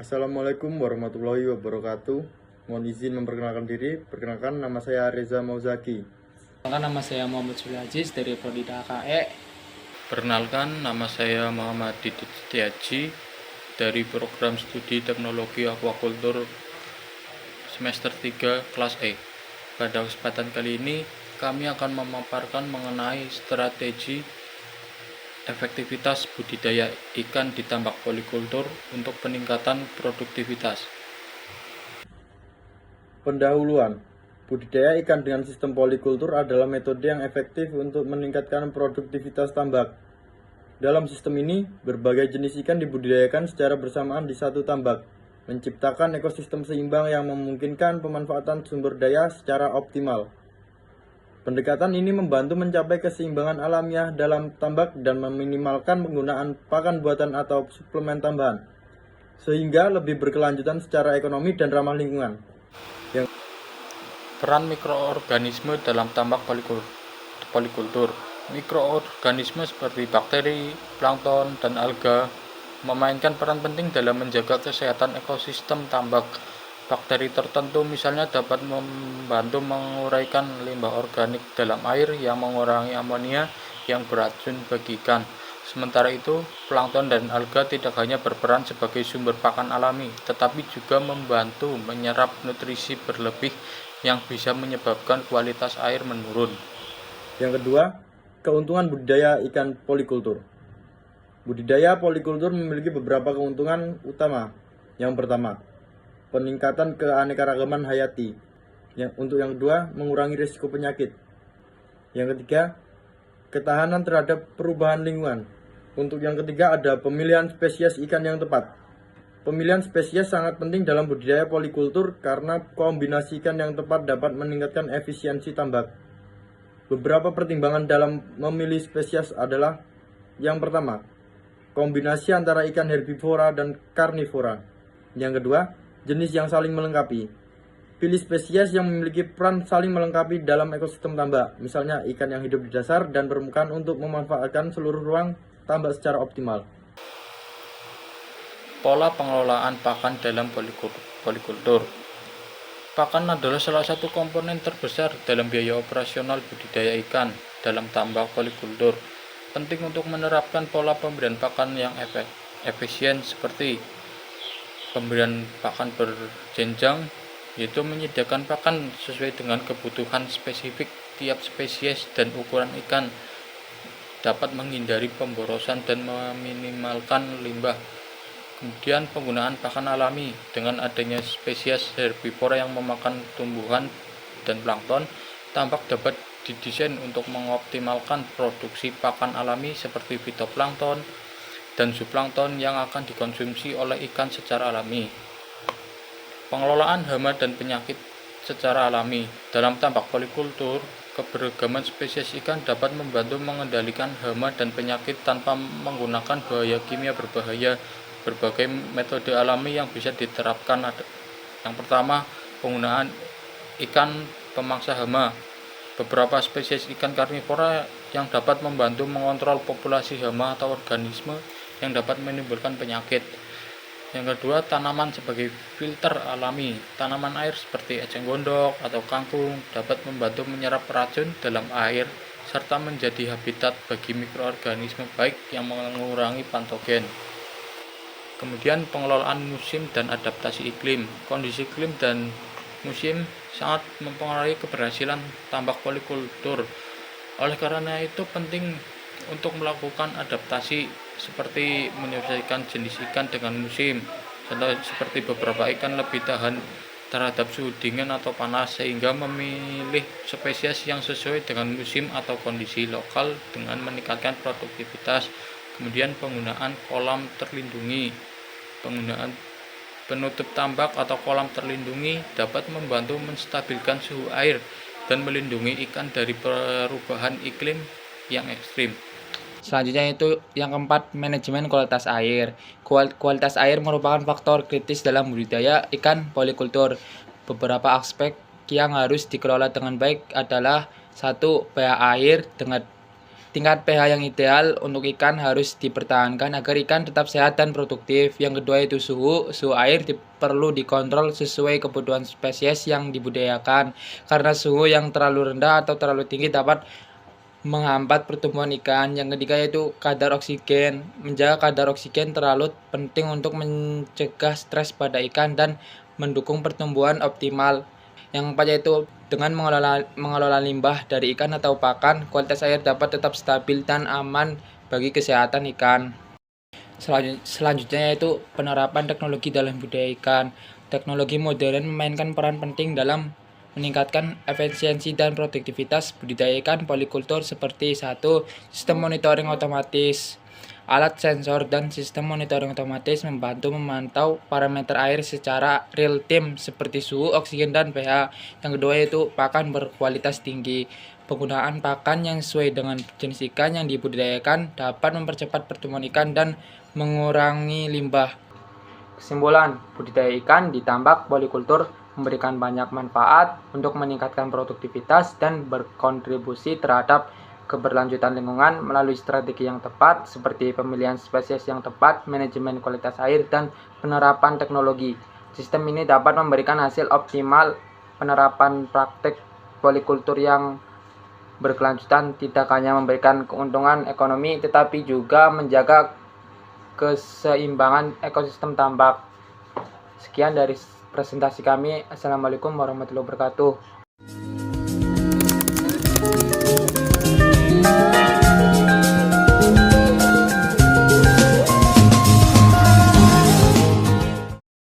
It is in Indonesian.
Assalamualaikum warahmatullahi wabarakatuh. Mohon izin memperkenalkan diri. Perkenalkan, nama saya Reza Mauzaki. Perkenalkan, nama saya Muhammad Sulajiz dari Prodi KE. Perkenalkan, nama saya Muhammad Didit Setiaji dari Program Studi Teknologi Aquakultur semester 3 kelas E. Pada kesempatan kali ini, kami akan memaparkan mengenai strategi efektivitas budidaya ikan di tambak polikultur untuk peningkatan produktivitas. Pendahuluan. Budidaya ikan dengan sistem polikultur adalah metode yang efektif untuk meningkatkan produktivitas tambak. Dalam sistem ini, berbagai jenis ikan dibudidayakan secara bersamaan di satu tambak, menciptakan ekosistem seimbang yang memungkinkan pemanfaatan sumber daya secara optimal. Pendekatan ini membantu mencapai keseimbangan alamiah dalam tambak dan meminimalkan penggunaan pakan buatan atau suplemen tambahan, sehingga lebih berkelanjutan secara ekonomi dan ramah lingkungan. Peran mikroorganisme dalam tambak polikultur. Mikroorganisme seperti bakteri, plankton, dan alga memainkan peran penting dalam menjaga kesehatan ekosistem tambak. Bakteri tertentu misalnya dapat membantu menguraikan limbah organik dalam air yang mengurangi amonia yang beracun bagi ikan. Sementara itu, plankton dan alga tidak hanya berperan sebagai sumber pakan alami, tetapi juga membantu menyerap nutrisi berlebih yang bisa menyebabkan kualitas air menurun. Yang kedua, keuntungan budidaya ikan polikultur. Budidaya polikultur memiliki beberapa keuntungan utama. Yang pertama, peningkatan keanekaragaman hayati. Untuk yang kedua, mengurangi risiko penyakit. Yang ketiga, ketahanan terhadap perubahan lingkungan. Untuk yang ketiga, ada pemilihan spesies ikan yang tepat. Pemilihan spesies sangat penting dalam budidaya polikultur karena kombinasi ikan yang tepat dapat meningkatkan efisiensi tambak. Beberapa pertimbangan dalam memilih spesies adalah: yang pertama, kombinasi antara ikan herbivora dan karnivora. Yang kedua, jenis yang saling melengkapi. Pilih spesies yang memiliki peran saling melengkapi dalam ekosistem tambak, misalnya ikan yang hidup di dasar dan permukaan untuk memanfaatkan seluruh ruang tambak secara optimal. Pola pengelolaan pakan dalam polikultur. Pakan adalah salah satu komponen terbesar dalam biaya operasional budidaya ikan dalam tambak polikultur. Penting untuk menerapkan pola pemberian pakan yang efisien seperti pemberian pakan berjenjang, yaitu menyediakan pakan sesuai dengan kebutuhan spesifik tiap spesies dan ukuran ikan, dapat menghindari pemborosan dan meminimalkan limbah. Kemudian penggunaan pakan alami. Dengan adanya spesies herbivora yang memakan tumbuhan dan plankton, tambak dapat didesain untuk mengoptimalkan produksi pakan alami seperti fitoplankton dan zooplankton yang akan dikonsumsi oleh ikan secara alami. Pengelolaan hama dan penyakit secara alami. Dalam tambak polikultur, keberagaman spesies ikan dapat membantu mengendalikan hama dan penyakit tanpa menggunakan bahaya kimia berbahaya. Berbagai metode alami yang bisa diterapkan. Yang pertama, penggunaan ikan pemangsa hama. Beberapa spesies ikan karnivora yang dapat membantu mengontrol populasi hama atau organisme yang dapat menimbulkan penyakit. Yang kedua, tanaman sebagai filter alami. Tanaman air seperti eceng gondok atau kangkung dapat membantu menyerap racun dalam air serta menjadi habitat bagi mikroorganisme baik yang mengurangi patogen. Kemudian pengelolaan musim dan adaptasi iklim. Kondisi iklim dan musim sangat mempengaruhi keberhasilan tambak polikultur. Oleh karena itu penting untuk melakukan adaptasi seperti menyesuaikan jenis ikan dengan musim. Contoh seperti beberapa ikan lebih tahan terhadap suhu dingin atau panas, sehingga memilih spesies yang sesuai dengan musim atau kondisi lokal dengan meningkatkan produktivitas. Kemudian penggunaan kolam terlindungi. Penggunaan penutup tambak atau kolam terlindungi dapat membantu menstabilkan suhu air dan melindungi ikan dari perubahan iklim yang ekstrim. Selanjutnya itu yang keempat, manajemen kualitas air. Kualitas air merupakan faktor kritis dalam budidaya ikan polikultur. Beberapa aspek yang harus dikelola dengan baik adalah: 1. pH air. Tingkat pH yang ideal untuk ikan harus dipertahankan agar ikan tetap sehat dan produktif. Yang kedua itu suhu air perlu dikontrol sesuai kebutuhan spesies yang dibudidayakan. Karena suhu yang terlalu rendah atau terlalu tinggi dapat menghambat pertumbuhan ikan. Yang ketiga yaitu kadar oksigen. Menjaga kadar oksigen terlalu penting untuk mencegah stres pada ikan dan mendukung pertumbuhan optimal. Yang keempat yaitu dengan mengelola limbah dari ikan atau pakan, kualitas air dapat tetap stabil dan aman bagi kesehatan ikan. Selanjutnya yaitu penerapan teknologi dalam budidaya ikan. Teknologi modern memainkan peran penting dalam meningkatkan efisiensi dan produktivitas budidaya ikan polikultur seperti 1. Sistem monitoring otomatis. Alat sensor dan sistem monitoring otomatis membantu memantau parameter air secara real time seperti suhu, oksigen, dan pH. Yang kedua yaitu pakan berkualitas tinggi. Penggunaan pakan yang sesuai dengan jenis ikan yang dibudidayakan dapat mempercepat pertumbuhan ikan dan mengurangi limbah. Kesimpulan, budidaya ikan di tambak polikultur memberikan banyak manfaat untuk meningkatkan produktivitas dan berkontribusi terhadap keberlanjutan lingkungan melalui strategi yang tepat seperti pemilihan spesies yang tepat, manajemen kualitas air, dan penerapan teknologi. Sistem ini dapat memberikan hasil optimal. Penerapan praktik polikultur yang berkelanjutan tidak hanya memberikan keuntungan ekonomi tetapi juga menjaga keseimbangan ekosistem tambak. Sekian dari presentasi kami. Assalamualaikum warahmatullahi wabarakatuh.